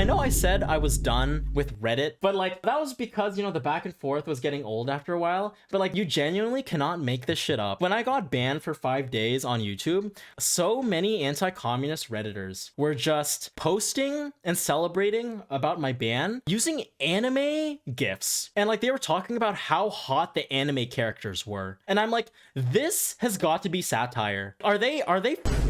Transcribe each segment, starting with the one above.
I know I said I was done with Reddit, but like that was because, you know, the back and forth was getting old after a while. But like you genuinely cannot make this shit up. When I got banned for 5 days on YouTube, so many anti-communist Redditors were just posting and celebrating about my ban using anime GIFs. And like they were talking about how hot the anime characters were. And I'm like, this has got to be satire. Are they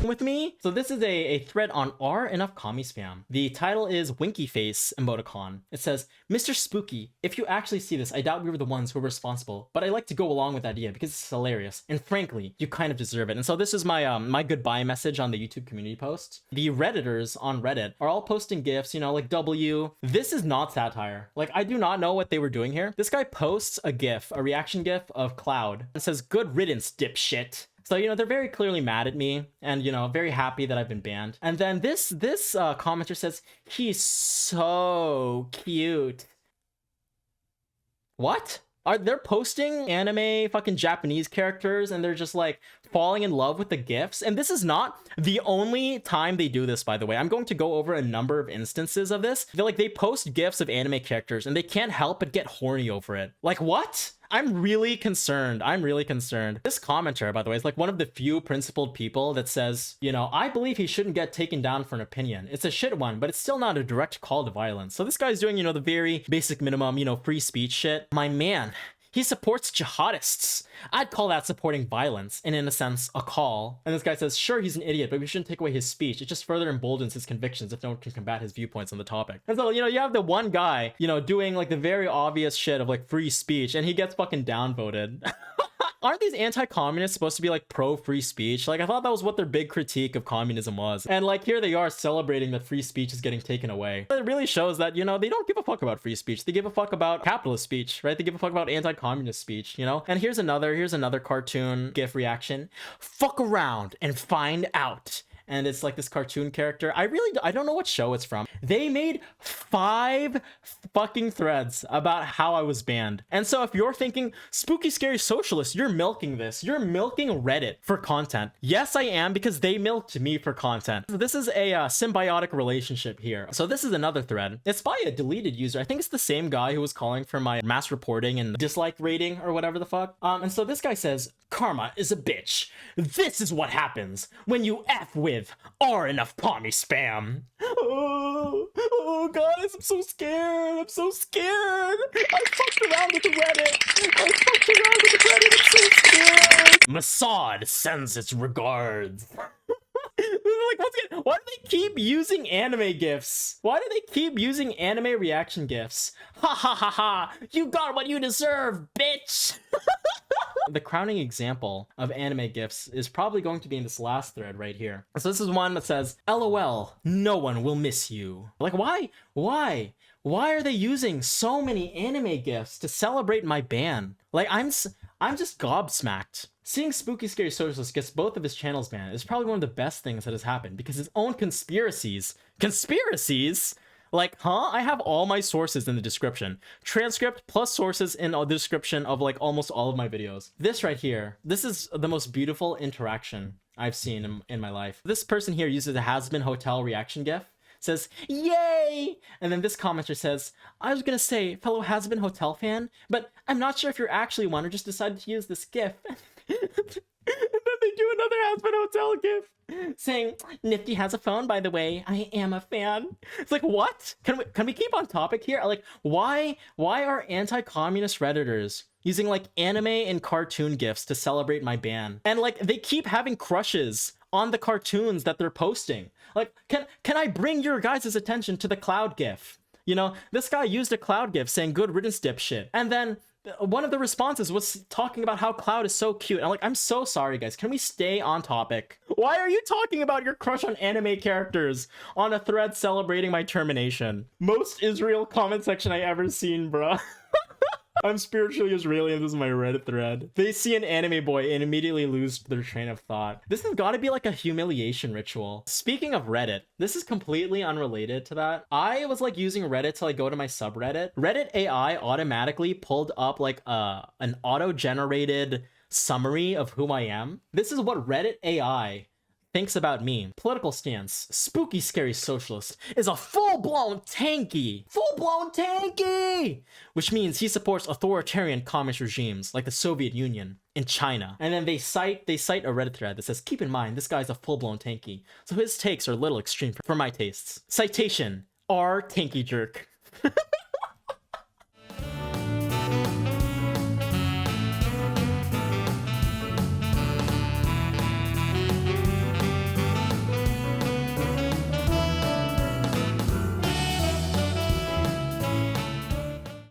with me? So this is a thread on EnoughCommieSpam. The title is Winky Face emoticon. It says, Mr. Spooky, if you actually see this, I doubt we were the ones who were responsible, but I like to go along with the idea because it's hilarious. And frankly, you kind of deserve it. And so this is my my goodbye message on the YouTube community post. The Redditors on Reddit are all posting GIFs, you know, like W. This is not satire. Like, I do not know what they were doing here. This guy posts a GIF, a reaction GIF of Cloud. It says, good riddance, dipshit. So, you know, they're very clearly mad at me and, you know, very happy that I've been banned. And then this commenter says, he's so cute. What? They're posting anime fucking Japanese characters and they're just like falling in love with the GIFs. And this is not the only time they do this, by the way. I'm going to go over a number of instances of this. They post GIFs of anime characters and they can't help but get horny over it. Like, what? I'm really concerned. I'm really concerned. This commenter, by the way, is like one of the few principled people that says, you know, I believe he shouldn't get taken down for an opinion. It's a shit one, but it's still not a direct call to violence. So this guy's doing, you know, the very basic minimum, you know, free speech shit. My man, he supports jihadists. I'd call that supporting violence and, in a sense, a call. And this guy says, sure, he's an idiot, but we shouldn't take away his speech. It just further emboldens his convictions if no one can combat his viewpoints on the topic. And so, you know, you have the one guy, you know, doing like the very obvious shit of like free speech and he gets fucking downvoted. Aren't these anti-communists supposed to be like pro-free speech? Like, I thought that was what their big critique of communism was. And like, here they are celebrating that free speech is getting taken away. It really shows that, you know, they don't give a fuck about free speech. They give a fuck about capitalist speech, right? They give a fuck about anti-communist speech, you know? And here's another cartoon GIF reaction. Fuck around and find out. And it's like this cartoon character. I don't know what show it's from. They made 5 fucking threads about how I was banned. And so if you're thinking, spooky, scary socialist, you're milking this. You're milking Reddit for content. Yes, I am, because they milked me for content. This is a symbiotic relationship here. So this is another thread. It's by a deleted user. I think it's the same guy who was calling for my mass reporting and dislike rating or whatever the fuck. And so this guy says, karma is a bitch. This is what happens when you F with EnoughCommieSpam. Oh, guys, I'm so scared. I'm so scared. I fucked around with the Reddit. I'm so scared. Mossad sends its regards. Like, why do they keep using anime GIFs? Why do they keep using anime reaction GIFs? Ha ha ha ha! You got what you deserve, bitch! The crowning example of anime GIFs is probably going to be in this last thread right here. So this is one that says, LOL, no one will miss you. Like, why? Why are they using so many anime GIFs to celebrate my ban? Like, I'm just gobsmacked. Seeing Spooky Scary Socialist gets both of his channels banned is probably one of the best things that has happened because his own conspiracies, like, huh? I have all my sources in the description. Transcript plus sources in the description of like almost all of my videos. This right here, this is the most beautiful interaction I've seen in my life. This person here uses a has-been hotel reaction GIF. Says, yay! And then this commenter says, I was gonna say, fellow has-been hotel fan, but I'm not sure if you're actually one or just decided to use this GIF. And then they do another has-been hotel GIF saying, Nifty has a phone, by the way. I am a fan. It's like, what? Can we keep on topic here? Like, why are anti-communist Redditors using like anime and cartoon GIFs to celebrate my ban? And like, they keep having crushes on the cartoons that they're posting. Like, can I bring your guys' attention to the Cloud GIF? You know, this guy used a Cloud GIF saying good riddance dipshit. And then one of the responses was talking about how Cloud is so cute. I'm like, I'm so sorry, guys. Can we stay on topic? Why are you talking about your crush on anime characters on a thread celebrating my termination? Most Israel comment section I ever seen, bruh. I'm spiritually Israeli and this is my Reddit thread. They see an anime boy and immediately lose their train of thought. This has got to be like a humiliation ritual. Speaking of Reddit, this is completely unrelated to that. I was like using Reddit to like go to my subreddit. Reddit AI automatically pulled up like an auto-generated summary of who I am. This is what Reddit AI thinks about me. Political stance. Spooky, scary socialist is a full-blown tanky. Full-blown tanky! Which means he supports authoritarian communist regimes like the Soviet Union and China. And then they cite a Reddit thread that says, keep in mind, this guy's a full-blown tanky. So his takes are a little extreme for my tastes. Citation, R tanky jerk.